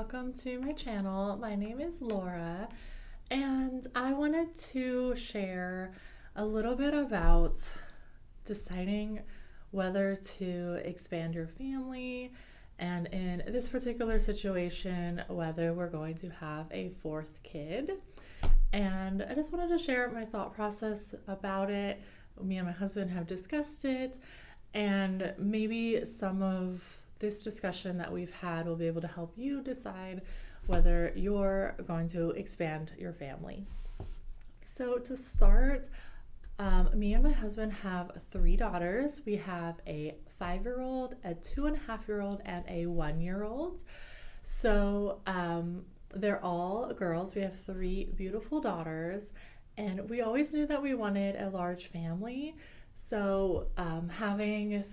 welcome to my channel. My name is Laura, and I wanted to share a little bit about deciding whether to expand your family, and in this particular situation, whether we're going to have a fourth kid. And I just wanted to share my thought process about it. Me and my husband have discussed it, and maybe some of this discussion that we've had will be able to help you decide whether you're going to expand your family. So to start, me and my husband have 3 daughters. We have a 5-year-old, a 2.5-year-old, and a 1-year-old. So they're all girls. We have 3 beautiful daughters, and we always knew that we wanted a large family. So having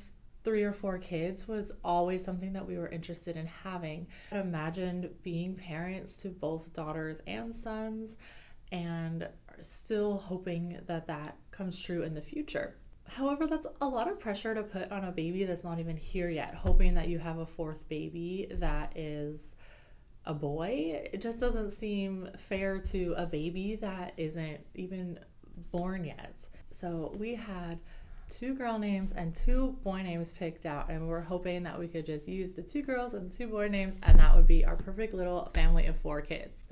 3 or 4 kids was always something that we were interested in having. I imagined being parents to both daughters and sons, and still hoping that that comes true in the future. However, that's a lot of pressure to put on a baby that's not even here yet, hoping that you have a 4th baby that is a boy. It just doesn't seem fair to a baby that isn't even born yet. So we had 2 girl names and 2 boy names picked out, and we're hoping that we could just use the 2 girls and the 2 boy names, and that would be our perfect little family of 4 kids.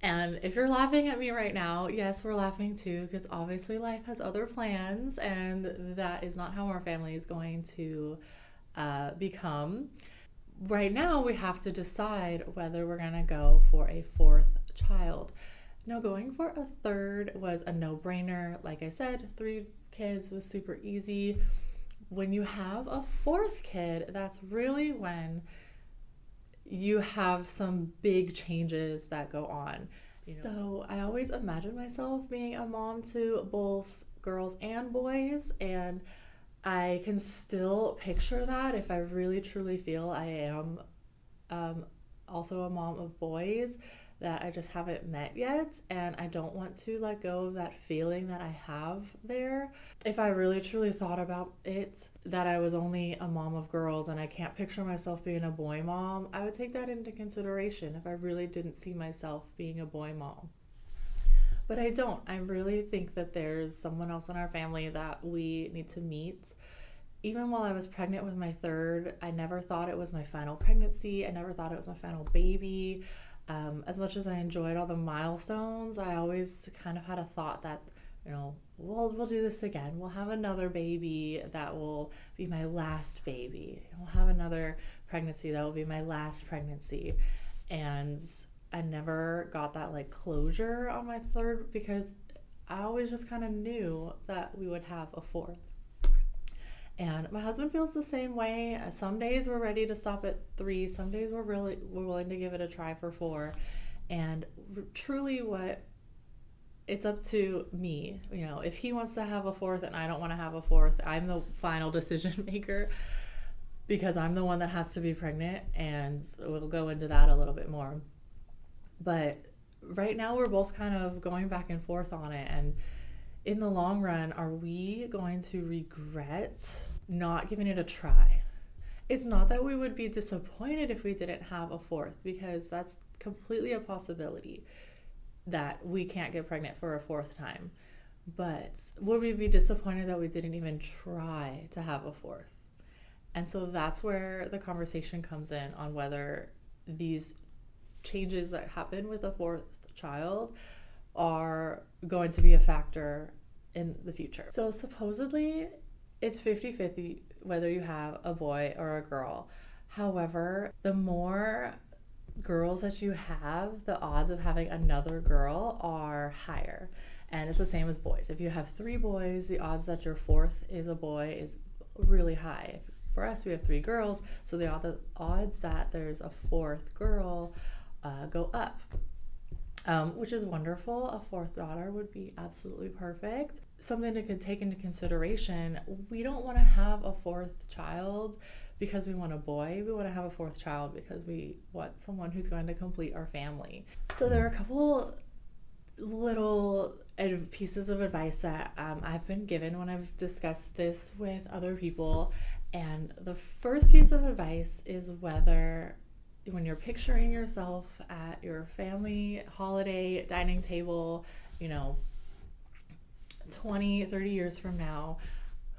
And if you're laughing at me right now, yes, we're laughing too, because obviously life has other plans, and that is not how our family is going to become. Right now, we have to decide whether we're going to go for a 4th child. Now, going for a 3rd was a no-brainer. Like I said, 3 kids was super easy. When you have a 4th kid, that's really when you have some big changes that go on. So I always imagined myself being a mom to both girls and boys, and I can still picture that if I really truly feel I am also a mom of boys that I just haven't met yet, and I don't want to let go of that feeling that I have there. If I really truly thought about it, that I was only a mom of girls and I can't picture myself being a boy mom, I would take that into consideration if I really didn't see myself being a boy mom. But I don't. I really think that there's someone else in our family that we need to meet. Even while I was pregnant with my 3rd, I never thought it was my final pregnancy. I never thought it was my final baby. As much as I enjoyed all the milestones, I always kind of had a thought that, we'll do this again. We'll have another baby that will be my last baby. We'll have another pregnancy that will be my last pregnancy. And I never got that closure on my 3rd, because I always just kind of knew that we would have a 4th. And my husband feels the same way. Some days we're ready to stop at 3. Some days we're willing to give it a try for 4. And truly, it's up to me. If he wants to have a 4th and I don't want to have a 4th, I'm the final decision maker, because I'm the one that has to be pregnant, and we'll go into that a little bit more. But right now we're both kind of going back and forth on it, and in the long run, are we going to regret not giving it a try? It's not that we would be disappointed if we didn't have a 4th, because that's completely a possibility that we can't get pregnant for a 4th time. But would we be disappointed that we didn't even try to have a 4th? And so that's where the conversation comes in on whether these changes that happen with a 4th child are going to be a factor in the future. So supposedly it's 50-50 whether you have a boy or a girl. However, the more girls that you have, the odds of having another girl are higher. And it's the same as boys. If you have 3 boys, the odds that your 4th is a boy is really high. For us, we have 3 girls, so the odds that there's a 4th girl go up. Which is wonderful. A 4th daughter would be absolutely perfect. Something to take into consideration, we don't want to have a 4th child because we want a boy. We want to have a 4th child because we want someone who's going to complete our family. So there are a couple little pieces of advice that I've been given when I've discussed this with other people. And the first piece of advice is whether when you're picturing yourself at your family holiday dining table, 20, 30 years from now,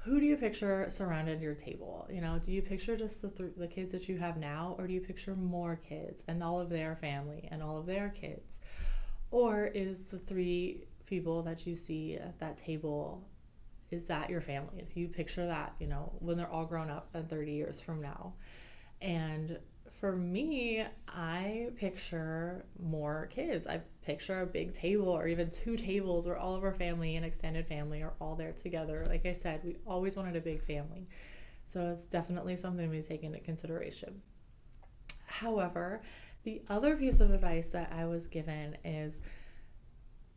who do you picture surrounded your table? Do you picture just the kids that you have now, or do you picture more kids and all of their family and all of their kids? Or is the three people that you see at that table, is that your family? If you picture that, when they're all grown up and 30 years from now. And for me, I picture more kids. I picture a big table or even two tables where all of our family and extended family are all there together. Like I said, we always wanted a big family. So it's definitely something we take into consideration. However, the other piece of advice that I was given is,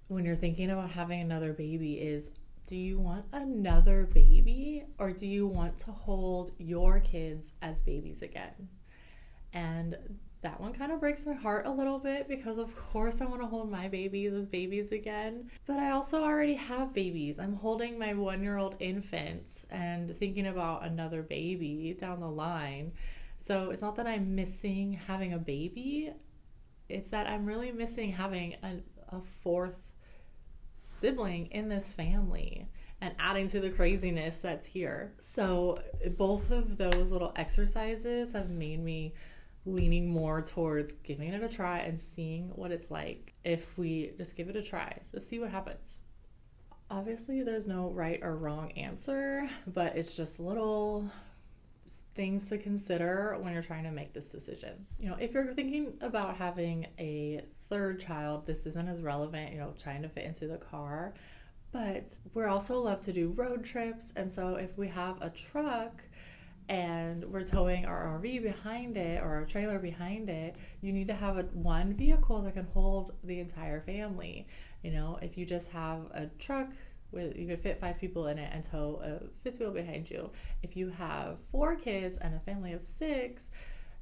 when you're thinking about having another baby, is, do you want another baby, or do you want to hold your kids as babies again? And that one kind of breaks my heart a little bit, because of course I want to hold my babies as babies again. But I also already have babies. I'm holding my 1-year-old infant and thinking about another baby down the line. So it's not that I'm missing having a baby, it's that I'm really missing having a fourth sibling in this family and adding to the craziness that's here. So both of those little exercises have made me leaning more towards giving it a try and seeing what it's like if we just give it a try, just see what happens. Obviously, there's no right or wrong answer, but it's just little things to consider when you're trying to make this decision. If you're thinking about having a third child, this isn't as relevant, trying to fit into the car. But we're also love to do road trips. And so if we have a truck and we're towing our RV behind it or our trailer behind it, you need to have one vehicle that can hold the entire family. If you just have a truck, you could fit 5 people in it and tow a fifth wheel behind you. If you have 4 kids and a family of 6,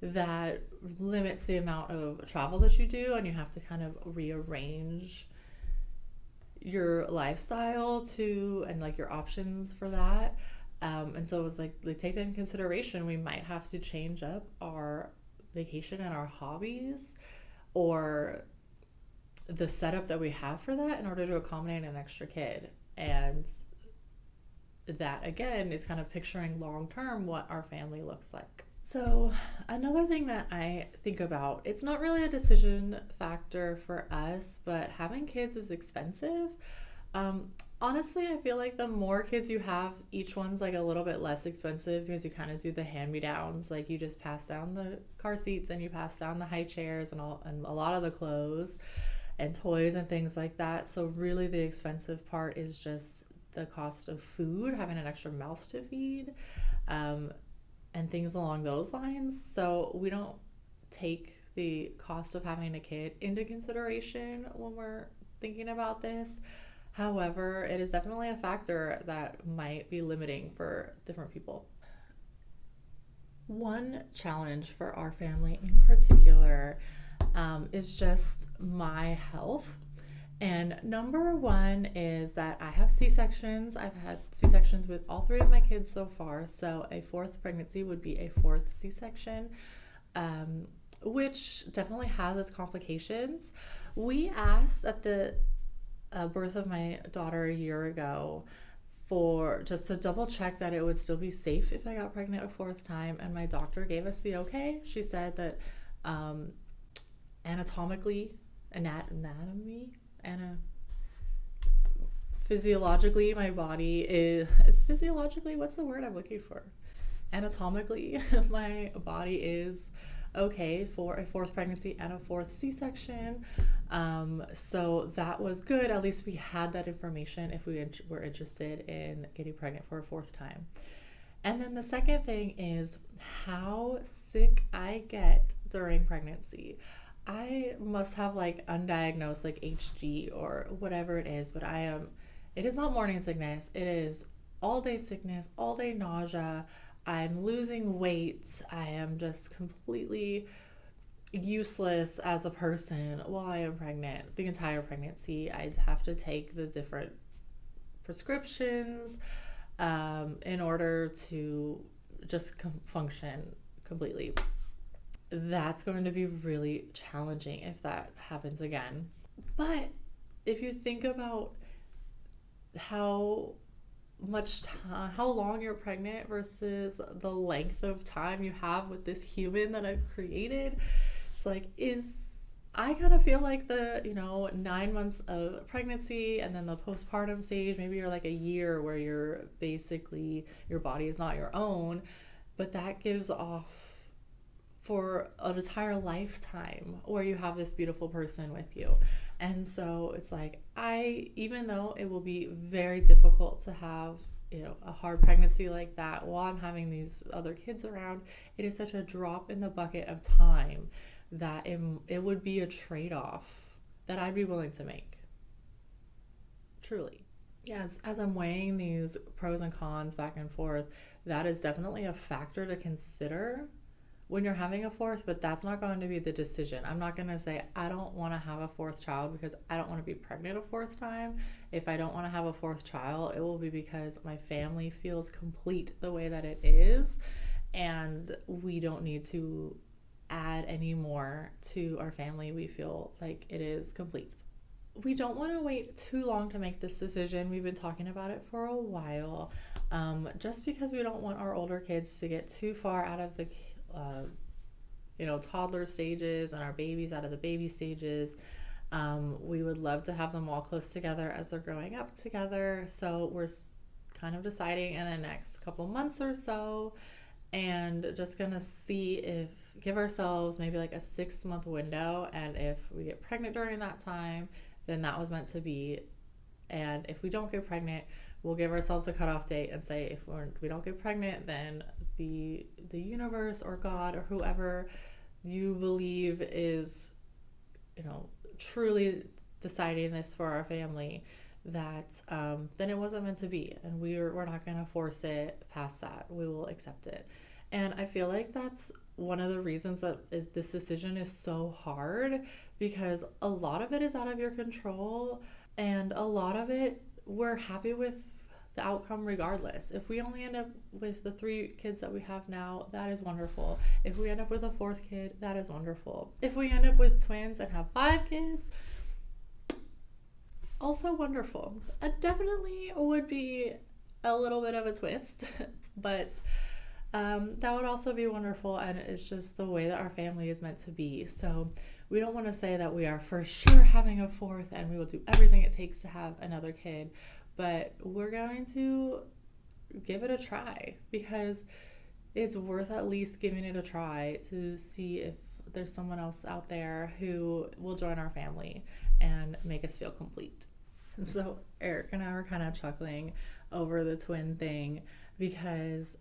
that limits the amount of travel that you do, and you have to kind of rearrange your lifestyle and like your options for that. And so it was like take that into consideration. We might have to change up our vacation and our hobbies, or the setup that we have for that, in order to accommodate an extra kid. And that again is kind of picturing long term what our family looks like. So another thing that I think about, it's not really a decision factor for us, but having kids is expensive. Honestly, I feel like the more kids you have, each one's like a little bit less expensive, because you kind of do the hand-me-downs. Like you just pass down the car seats and you pass down the high chairs and a lot of the clothes and toys and things like that. So really the expensive part is just the cost of food, having an extra mouth to feed, and things along those lines. So we don't take the cost of having a kid into consideration when we're thinking about this. However, it is definitely a factor that might be limiting for different people. One challenge for our family in particular is just my health. And number one is that I have C-sections. I've had C-sections with all 3 of my kids so far. So a 4th pregnancy would be a 4th C-section, which definitely has its complications. We asked at the birth of my daughter a year ago for just to double check that it would still be safe if I got pregnant a 4th time, and my doctor gave us the okay. She said that physiologically, my body is physiologically, what's the word I'm looking for? Anatomically, my body is okay for a 4th pregnancy and a 4th C-section. So that was good. At least we had that information if we were interested in getting pregnant for a 4th time. And then the second thing is how sick I get during pregnancy. I must have like undiagnosed like Cxdy or whatever it is, but it is not morning sickness. It is all day sickness, all day nausea. I'm losing weight. I am just completely useless as a person while I am pregnant. The entire pregnancy, I have to take the different prescriptions in order to just function completely. that's going to be really challenging if that happens again. But if you think about how much time, how long you're pregnant versus the length of time you have with this human that I've created, it's like, I kind of feel like the, 9 months of pregnancy and then the postpartum stage, maybe you're like a year where you're basically, your body is not your own, but that gives off for an entire lifetime where you have this beautiful person with you. And so it's like, even though it will be very difficult to have, a hard pregnancy like that while I'm having these other kids around, it is such a drop in the bucket of time that it would be a trade off that I'd be willing to make. Truly. Yeah, as I'm weighing these pros and cons back and forth, that is definitely a factor to consider when you're having a fourth, but that's not going to be the decision. I'm not going to say I don't want to have a fourth child because I don't want to be pregnant a fourth time. If I don't want to have a fourth child, it will be because my family feels complete the way that it is, and we don't need to add any more to our family. We feel like it is complete. We don't want to wait too long to make this decision. We've been talking about it for a while, just because we don't want our older kids to get too far out of the toddler stages and our babies out of the baby stages. We would love to have them all close together as they're growing up together. So we're kind of deciding in the next couple months or so, and just gonna give ourselves maybe like a 6-month window. And if we get pregnant during that time, then that was meant to be. And if we don't get pregnant, we'll give ourselves a cutoff date and say if we don't get pregnant, then the universe or God or whoever you believe is, truly deciding this for our family, that then it wasn't meant to be, and we're not going to force it past that. We will accept it. And I feel like that's one of the reasons that this decision is so hard, because a lot of it is out of your control, and a lot of it we're happy with the outcome regardless. If we only end up with the 3 kids that we have now, that is wonderful. If we end up with a 4th kid, that is wonderful. If we end up with twins and have 5 kids, also wonderful. It definitely would be a little bit of a twist, but that would also be wonderful, and it's just the way that our family is meant to be. So we don't want to say that we are for sure having a 4th and we will do everything it takes to have another kid, but we're going to give it a try, because it's worth at least giving it a try to see if there's someone else out there who will join our family and make us feel complete. So Eric and I were kind of chuckling over the twin thing, because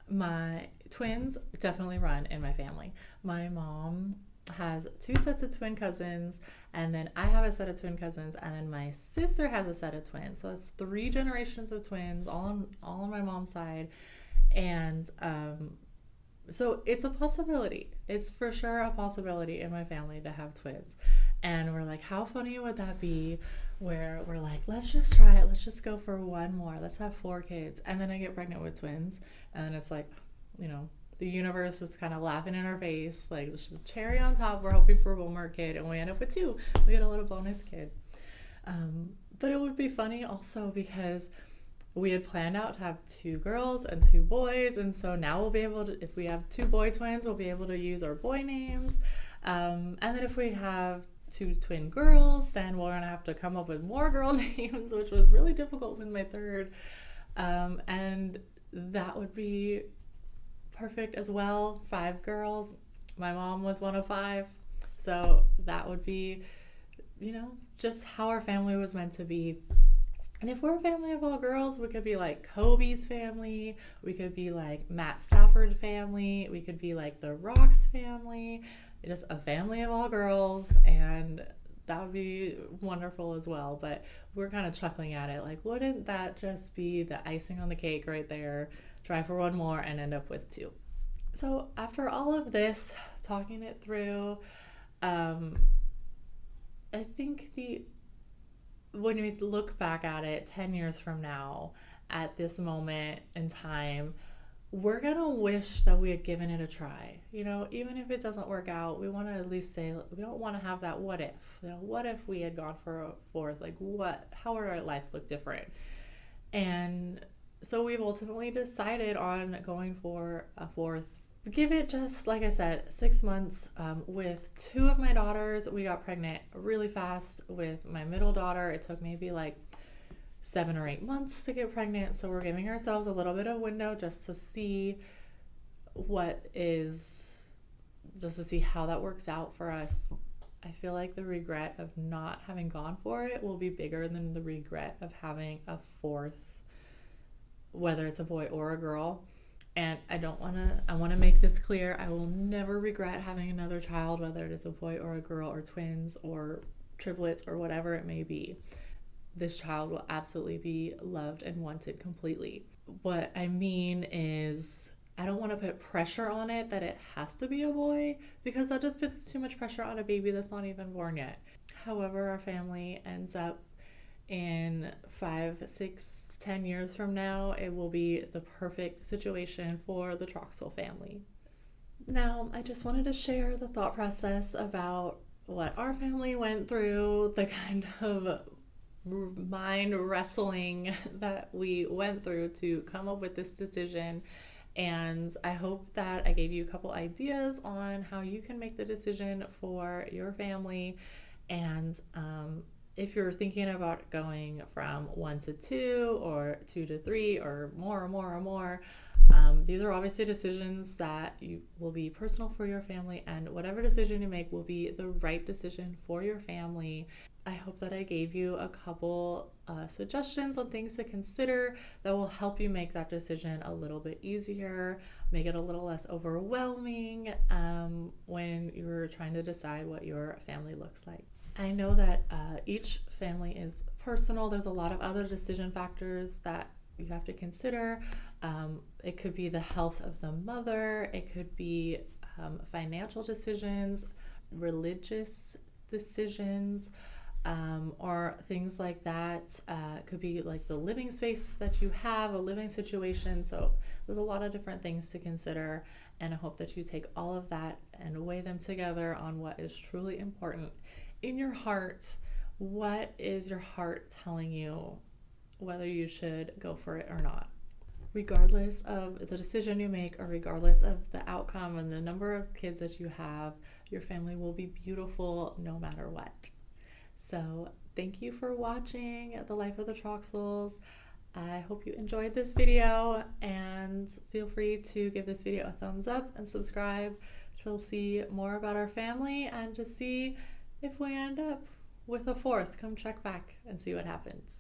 my twins definitely run in my family. My mom has 2 sets of twin cousins, and then I have a set of twin cousins, and then my sister has a set of twins. So that's 3 generations of twins, all on my mom's side. And so it's a possibility. It's for sure a possibility in my family to have twins. And we're like, how funny would that be, where we're like, let's just try it. Let's just go for one more. Let's have 4 kids. And then I get pregnant with twins. And then it's like, the universe is kind of laughing in our face. Like, there's the cherry on top. We're hoping for one more kid. And we end up with 2. We get a little bonus kid. But it would be funny also, because we had planned out to have 2 girls and 2 boys. And so now we'll be able to, if we have 2 boy twins, we'll be able to use our boy names. And then if we have 2 twin girls, then we're gonna have to come up with more girl names, which was really difficult with my 3rd. And that would be perfect as well. 5 girls. My mom was one of 5, so that would be, just how our family was meant to be. And if we're a family of all girls, we could be like Kobe's family, we could be like Matt Stafford family, we could be like the Rocks family, just a family of all girls, and that would be wonderful as well. But we're kind of chuckling at it, like, wouldn't that just be the icing on the cake right there? Try for one more and end up with 2. So after all of this, talking it through, I think when we look back at it 10 years from now, at this moment in time, we're gonna wish that we had given it a try. Even if it doesn't work out, we want to at least say we don't want to have that what if. What if we had gone for a fourth? Like what? How would our life look different? And so we've ultimately decided on going for a fourth. Give it just, like I said, 6 months. With two of my daughters, we got pregnant really fast. With my middle daughter, it took maybe like 7 or 8 months to get pregnant. So we're giving ourselves a little bit of window just to see how that works out for us. I feel like the regret of not having gone for it will be bigger than the regret of having a fourth, whether it's a boy or a girl. And I want to make this clear. I will never regret having another child, whether it is a boy or a girl or twins or triplets or whatever it may be. This child will absolutely be loved and wanted completely. What I mean is, I don't want to put pressure on it that it has to be a boy, because that just puts too much pressure on a baby that's not even born yet. However our family ends up in 5, 6, 10 years from now, it will be the perfect situation for the Troxel family. Now, I just wanted to share the thought process about what our family went through, the kind of mind wrestling that we went through to come up with this decision. And I hope that I gave you a couple ideas on how you can make the decision for your family. And if you're thinking about going from 1 to 2 or 2 to 3 or more, these are obviously decisions that will be personal for your family, and whatever decision you make will be the right decision for your family. I hope that I gave you a couple suggestions on things to consider that will help you make that decision a little bit easier, make it a little less overwhelming when you're trying to decide what your family looks like. I know that each family is personal. There's a lot of other decision factors that you have to consider. It could be the health of the mother. It could be financial decisions, religious decisions, or things like that. It could be like the living space that you have, a living situation. So there's a lot of different things to consider, and I hope that you take all of that and weigh them together on what is truly important in your heart. What is your heart telling you whether you should go for it or not? Regardless of the decision you make, or regardless of the outcome and the number of kids that you have, your family will be beautiful no matter what. So thank you for watching The Life of the Troxels. I hope you enjoyed this video, and feel free to give this video a thumbs up and subscribe to see more about our family, and to see if we end up with a fourth. Come check back and see what happens.